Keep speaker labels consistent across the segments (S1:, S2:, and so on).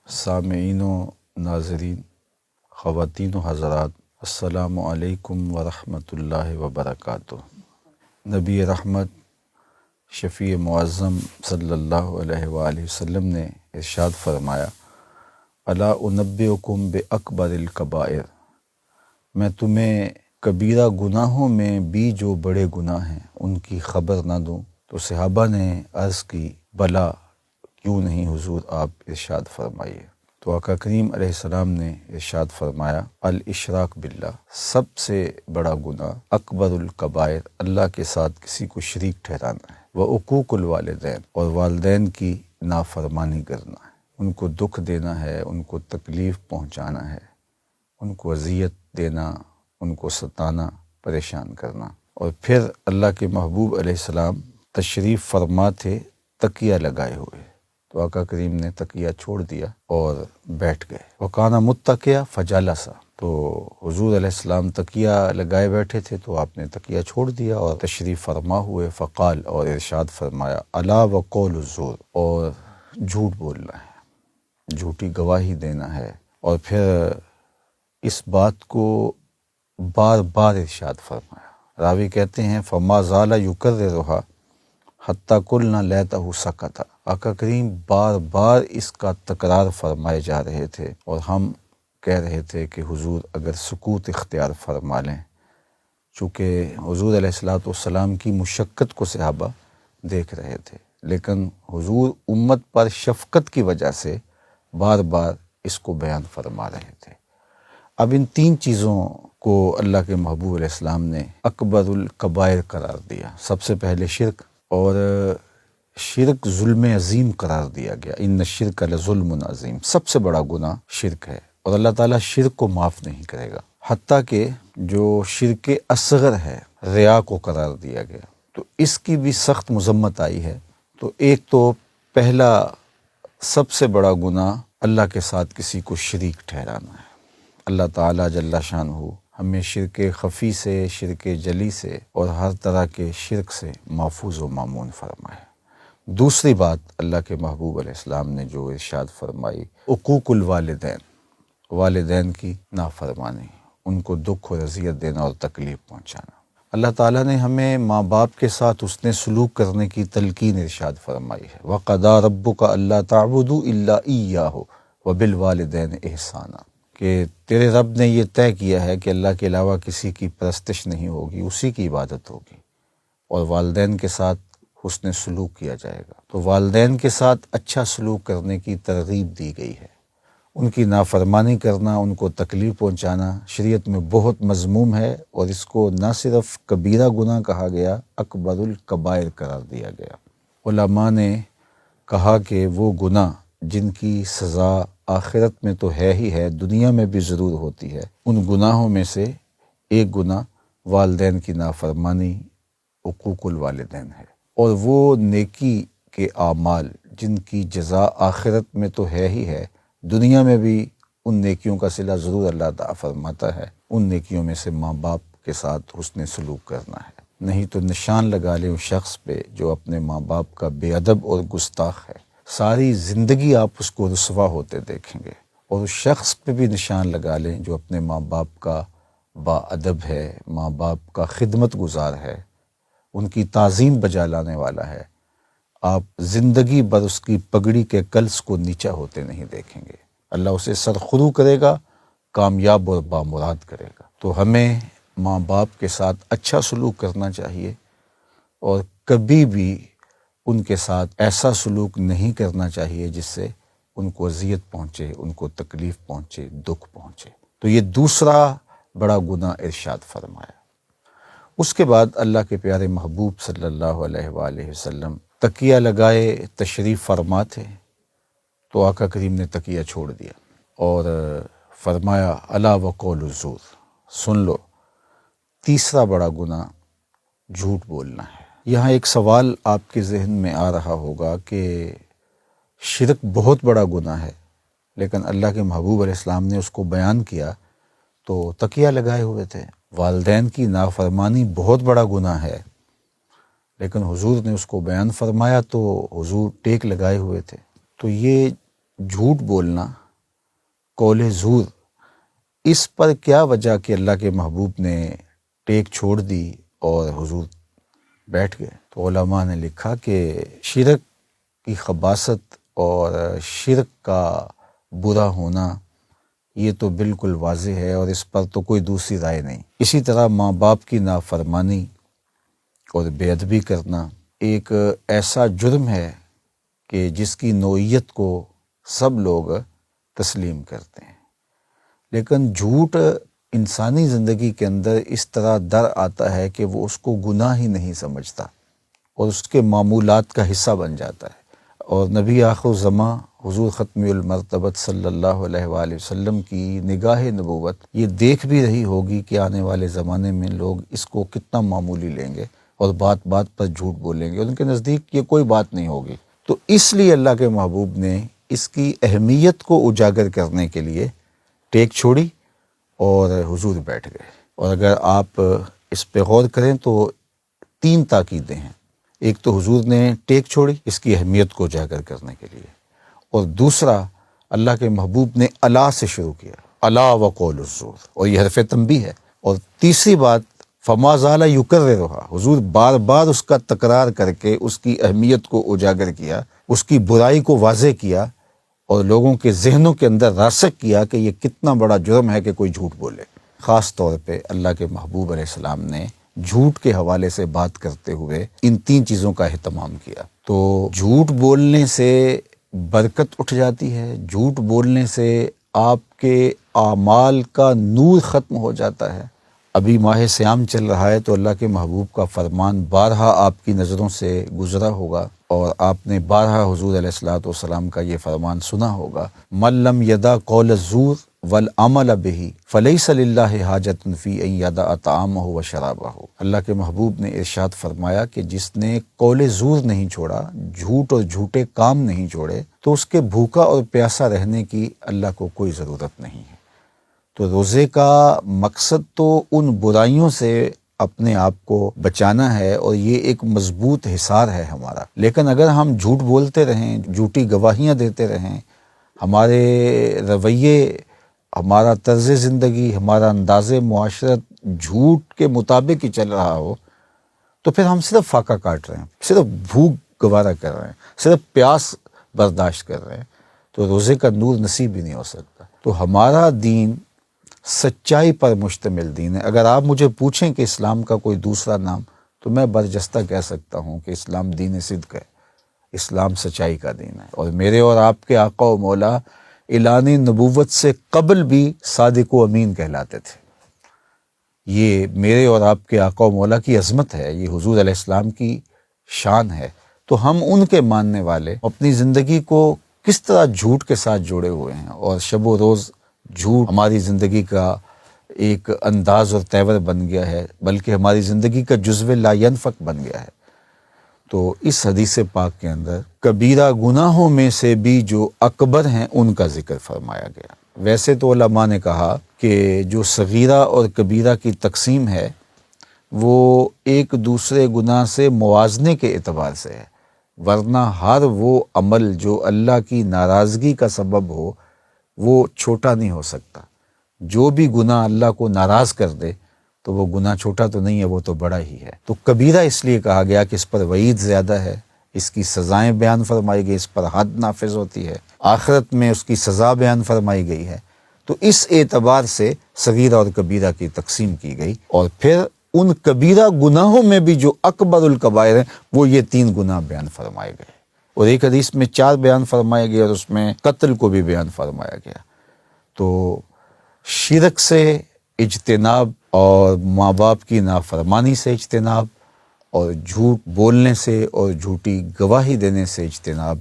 S1: سامعین و ناظرین، خواتین و حضرات، السلام علیکم ورحمۃ اللہ وبرکاتہ۔ نبی رحمت شفیع معظم صلی اللہ علیہ وآلہ وسلم نے ارشاد فرمایا، الا انبئکم باکبر الکبائر، میں تمہیں کبیرہ گناہوں میں بھی جو بڑے گناہ ہیں ان کی خبر نہ دوں؟ تو صحابہ نے عرض کی، بلا، کیوں نہیں حضور، آپ ارشاد فرمائیے۔ تو آقا کریم علیہ السلام نے ارشاد فرمایا، الاشراک باللہ، سب سے بڑا گناہ اکبر الکبائر، اللہ کے ساتھ کسی کو شریک ٹھہرانا ہے، وعقوق الوالدین، اور والدین کی نافرمانی کرنا ہے، ان کو دکھ دینا ہے، ان کو تکلیف پہنچانا ہے، ان کو اذیت دینا، ان کو ستانا، پریشان کرنا۔ اور پھر اللہ کے محبوب علیہ السلام تشریف فرما تھے تکیہ لگائے ہوئے، تو آقا کریم نے تکیہ چھوڑ دیا اور بیٹھ گئے۔ وکانا متکئا فجلس، تو حضور علیہ السلام تکیہ لگائے بیٹھے تھے تو آپ نے تکیہ چھوڑ دیا اور تشریف فرما ہوئے، فقال، اور ارشاد فرمایا، الا وقول الزور، اور جھوٹ بولنا ہے، جھوٹی گواہی دینا ہے۔ اور پھر اس بات کو بار بار ارشاد فرمایا۔ راوی کہتے ہیں، فما زال یکررھا حتی قلنا لیتہ سکت، آقا کریم بار بار اس کا تکرار فرمائے جا رہے تھے اور ہم کہہ رہے تھے کہ حضور اگر سکوت اختیار فرما لیں، چونکہ حضور علیہ السلام کی مشقت کو صحابہ دیکھ رہے تھے، لیکن حضور امت پر شفقت کی وجہ سے بار بار اس کو بیان فرما رہے تھے۔ اب ان تین چیزوں کو اللہ کے محبوب علیہ السلام نے اکبر الکبائر قرار دیا۔ سب سے پہلے شرک، اور شرک ظلم عظیم قرار دیا گیا، ان الشرک لظلم عظیم، سب سے بڑا گناہ شرک ہے، اور اللہ تعالیٰ شرک کو معاف نہیں کرے گا۔ حتیٰ کہ جو شرک اصغر ہے، ریا کو قرار دیا گیا، تو اس کی بھی سخت مذمت آئی ہے۔ تو ایک تو پہلا سب سے بڑا گناہ اللہ کے ساتھ کسی کو شریک ٹھہرانا ہے۔ اللہ تعالیٰ جل شانہ ہمیں شرک خفی سے، شرک جلی سے اور ہر طرح کے شرک سے محفوظ و مامون فرمائے۔ دوسری بات اللہ کے محبوب علیہ السلام نے جو ارشاد فرمائی، عقوق الوالدین، والدین کی نافرمانی، ان کو دکھ اور اذیت دینا اور تکلیف پہنچانا۔ اللہ تعالیٰ نے ہمیں ماں باپ کے ساتھ حسن سلوک کرنے کی تلقین ارشاد فرمائی ہے، وَقَضَىٰ رَبُّكَ أَلَّا تَعْبُدُوا إِلَّا إِيَّاهُ وَبِالْوَالِدَيْنِ إِحْسَانًا، کہ تیرے رب نے یہ طے کیا ہے کہ اللہ کے علاوہ کسی کی پرستش نہیں ہوگی، اسی کی عبادت ہوگی، اور والدین کے ساتھ حسن سلوک کیا جائے گا۔ تو والدین کے ساتھ اچھا سلوک کرنے کی ترغیب دی گئی ہے۔ ان کی نافرمانی کرنا، ان کو تکلیف پہنچانا شریعت میں بہت مذموم ہے، اور اس کو نہ صرف کبیرہ گناہ کہا گیا، اکبر الکبائر قرار دیا گیا۔ علماء نے کہا کہ وہ گناہ جن کی سزا آخرت میں تو ہے ہی ہے، دنیا میں بھی ضرور ہوتی ہے، ان گناہوں میں سے ایک گناہ والدین کی نافرمانی، عقوق الوالدین ہے۔ اور وہ نیکی کے اعمال جن کی جزا آخرت میں تو ہے ہی ہے، دنیا میں بھی ان نیکیوں کا صلہ ضرور اللہ تعالیٰ فرماتا ہے، ان نیکیوں میں سے ماں باپ کے ساتھ حسن سلوک کرنا ہے۔ نہیں تو نشان لگا لیں اس شخص پہ جو اپنے ماں باپ کا بے ادب اور گستاخ ہے، ساری زندگی آپ اس کو رسوا ہوتے دیکھیں گے۔ اور اس شخص پہ بھی نشان لگا لیں جو اپنے ماں باپ کا با ادب ہے، ماں باپ کا خدمت گزار ہے، ان کی تعظیم بجا لانے والا ہے، آپ زندگی بھر اس کی پگڑی کے کلس کو نیچا ہوتے نہیں دیکھیں گے۔ اللہ اسے سرخرو کرے گا، کامیاب اور بامراد کرے گا۔ تو ہمیں ماں باپ کے ساتھ اچھا سلوک کرنا چاہیے، اور کبھی بھی ان کے ساتھ ایسا سلوک نہیں کرنا چاہیے جس سے ان کو اذیت پہنچے، ان کو تکلیف پہنچے، دکھ پہنچے۔ تو یہ دوسرا بڑا گناہ ارشاد فرمایا۔ اس کے بعد اللہ کے پیارے محبوب صلی اللہ علیہ وآلہ وسلم تکیہ لگائے تشریف فرما تھے، تو آقا کریم نے تکیہ چھوڑ دیا اور فرمایا، الا وقول الزور، سن لو، تیسرا بڑا گناہ جھوٹ بولنا ہے۔ یہاں ایک سوال آپ کے ذہن میں آ رہا ہوگا کہ شرک بہت بڑا گناہ ہے، لیکن اللہ کے محبوب علیہ السلام نے اس کو بیان کیا تو تکیہ لگائے ہوئے تھے۔ والدین کی نافرمانی بہت بڑا گناہ ہے، لیکن حضور نے اس کو بیان فرمایا تو حضور ٹیک لگائے ہوئے تھے۔ تو یہ جھوٹ بولنا، قول زور، اس پر کیا وجہ کہ اللہ کے محبوب نے ٹیک چھوڑ دی اور حضور بیٹھ گئے؟ تو علماء نے لکھا کہ شرک کی خباثت اور شرک کا برا ہونا یہ تو بالکل واضح ہے، اور اس پر تو کوئی دوسری رائے نہیں۔ اسی طرح ماں باپ کی نافرمانی اور بے ادبی کرنا ایک ایسا جرم ہے کہ جس کی نوعیت کو سب لوگ تسلیم کرتے ہیں، لیکن جھوٹ انسانی زندگی کے اندر اس طرح در آتا ہے کہ وہ اس کو گناہ ہی نہیں سمجھتا اور اس کے معمولات کا حصہ بن جاتا ہے۔ اور نبی آخر الزماں حضور ختم المرتبت صلی اللہ علیہ وآلہ وسلم کی نگاہ نبوت یہ دیکھ بھی رہی ہوگی کہ آنے والے زمانے میں لوگ اس کو کتنا معمولی لیں گے اور بات بات پر جھوٹ بولیں گے، اور ان کے نزدیک یہ کوئی بات نہیں ہوگی۔ تو اس لیے اللہ کے محبوب نے اس کی اہمیت کو اجاگر کرنے کے لیے ٹیک چھوڑی اور حضور بیٹھ گئے۔ اور اگر آپ اس پہ غور کریں تو 3 تاکیدیں ہیں۔ ایک تو حضور نے ٹیک چھوڑی اس کی اہمیت کو اجاگر کرنے کے لیے، اور دوسرا اللہ کے محبوب نے الا سے شروع کیا، الا وقول الزور، اور یہ حرف تنبیہ ہے۔ اور تیسری بات فما زال یکررھا، حضور بار بار اس کا تکرار کر کے اس کی اہمیت کو اجاگر کیا، اس کی برائی کو واضح کیا، اور لوگوں کے ذہنوں کے اندر راسخ کیا کہ یہ کتنا بڑا جرم ہے کہ کوئی جھوٹ بولے۔ خاص طور پہ اللہ کے محبوب علیہ السلام نے جھوٹ کے حوالے سے بات کرتے ہوئے ان 3 چیزوں کا اہتمام کیا۔ تو جھوٹ بولنے سے برکت اٹھ جاتی ہے، جھوٹ بولنے سے آپ کے اعمال کا نور ختم ہو جاتا ہے۔ ابھی ماہ صیام چل رہا ہے تو اللہ کے محبوب کا فرمان بارہا آپ کی نظروں سے گزرا ہوگا، اور آپ نے بارہا حضور علیہ الصلوۃ والسلام کا یہ فرمان سنا ہوگا، من لم یدع قول الزور والعمل به فلیس للہ حاجۃ فی ان یدع طعامہ وشرابہ۔ اللہ کے محبوب نے ارشاد فرمایا کہ جس نے قول زور نہیں چھوڑا، جھوٹ اور جھوٹے کام نہیں چھوڑے، تو اس کے بھوکا اور پیاسا رہنے کی اللہ کو کوئی ضرورت نہیں ہے۔ تو روزے کا مقصد تو ان برائیوں سے اپنے آپ کو بچانا ہے، اور یہ ایک مضبوط حصار ہے ہمارا۔ لیکن اگر ہم جھوٹ بولتے رہیں، جھوٹی گواہیاں دیتے رہیں، ہمارے رویے، ہمارا طرز زندگی، ہمارا انداز معاشرت جھوٹ کے مطابق ہی چل رہا ہو، تو پھر ہم صرف فاقہ کاٹ رہے ہیں، صرف بھوک گوارا کر رہے ہیں، صرف پیاس برداشت کر رہے ہیں، تو روزے کا نور نصیب ہی نہیں ہو سکتا۔ تو ہمارا دین سچائی پر مشتمل دین ہے۔ اگر آپ مجھے پوچھیں کہ اسلام کا کوئی دوسرا نام، تو میں برجستہ کہہ سکتا ہوں کہ اسلام دین صدق ہے، اسلام سچائی کا دین ہے۔ اور میرے اور آپ کے آقا و مولا اعلان نبوت سے قبل بھی صادق و امین کہلاتے تھے۔ یہ میرے اور آپ کے آقا و مولا کی عظمت ہے، یہ حضور علیہ السلام کی شان ہے۔ تو ہم ان کے ماننے والے اپنی زندگی کو کس طرح جھوٹ کے ساتھ جوڑے ہوئے ہیں، اور شب و روز جھوٹ ہماری زندگی کا ایک انداز اور تیور بن گیا ہے، بلکہ ہماری زندگی کا جزو لا ینفک بن گیا ہے۔ تو اس حدیث پاک کے اندر کبیرہ گناہوں میں سے بھی جو اکبر ہیں ان کا ذکر فرمایا گیا۔ ویسے تو علماء نے کہا کہ جو صغیرہ اور کبیرہ کی تقسیم ہے وہ ایک دوسرے گناہ سے موازنے کے اعتبار سے ہے، ورنہ ہر وہ عمل جو اللہ کی ناراضگی کا سبب ہو وہ چھوٹا نہیں ہو سکتا۔ جو بھی گناہ اللہ کو ناراض کر دے تو وہ گناہ چھوٹا تو نہیں ہے، وہ تو بڑا ہی ہے۔ تو کبیرہ اس لیے کہا گیا کہ اس پر وعید زیادہ ہے، اس کی سزائیں بیان فرمائی گئی، اس پر حد نافذ ہوتی ہے، آخرت میں اس کی سزا بیان فرمائی گئی ہے۔ تو اس اعتبار سے صغیرہ اور کبیرہ کی تقسیم کی گئی، اور پھر ان کبیرہ گناہوں میں بھی جو اکبر الکبائر ہیں وہ یہ 3 گناہ بیان فرمائے گئے، اور ایک حدیث میں 4 بیان فرمائے گئے، اور اس میں قتل کو بھی بیان فرمایا گیا۔ تو شرک سے اجتناب، اور ماں باپ کی نافرمانی سے اجتناب، اور جھوٹ بولنے سے اور جھوٹی گواہی دینے سے اجتناب،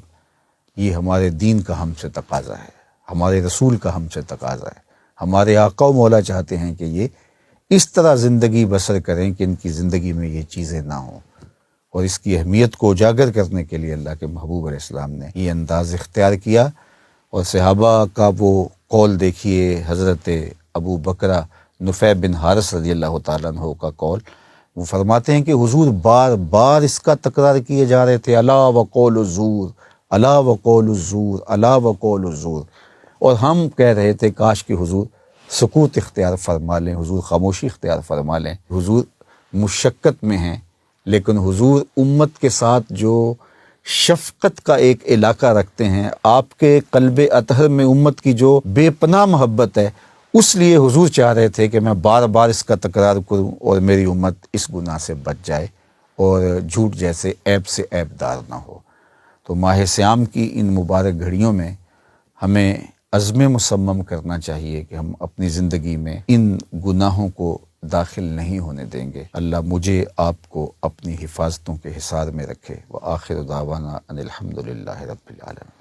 S1: یہ ہمارے دین کا ہم سے تقاضا ہے، ہمارے رسول کا ہم سے تقاضا ہے۔ ہمارے آقا و مولا چاہتے ہیں کہ یہ اس طرح زندگی بسر کریں کہ ان کی زندگی میں یہ چیزیں نہ ہوں، اور اس کی اہمیت کو اجاگر کرنے کے لیے اللہ کے محبوب علیہ السلام نے یہ انداز اختیار کیا۔ اور صحابہ کا وہ قول دیکھیے، حضرت ابو بکرہ نفیع بن حارث رضی اللہ تعالیٰ عنہ کا قول، وہ فرماتے ہیں کہ حضور بار بار اس کا تکرار کیے جا رہے تھے، الا وقول الزور، الا وقول الزور، الا وقول الزور۔ اور ہم کہہ رہے تھے کاش کہ حضور سکوت اختیار فرما لیں، حضور خاموشی اختیار فرما لیں۔ حضور مشقت میں ہیں، لیکن حضور امت کے ساتھ جو شفقت کا ایک علاقہ رکھتے ہیں، آپ کے قلب اطہر میں امت کی جو بے پناہ محبت ہے، اس لیے حضور چاہ رہے تھے کہ میں بار بار اس کا تکرار کروں اور میری امت اس گناہ سے بچ جائے اور جھوٹ جیسے عیب سے عیب دار نہ ہو۔ تو ماہ صیام کی ان مبارک گھڑیوں میں ہمیں عزم مصمم کرنا چاہیے کہ ہم اپنی زندگی میں ان گناہوں کو داخل نہیں ہونے دیں گے۔ اللہ مجھے آپ کو اپنی حفاظتوں کے حصار میں رکھے۔ وآخر دعوانا ان الحمد للہ رب العالمین۔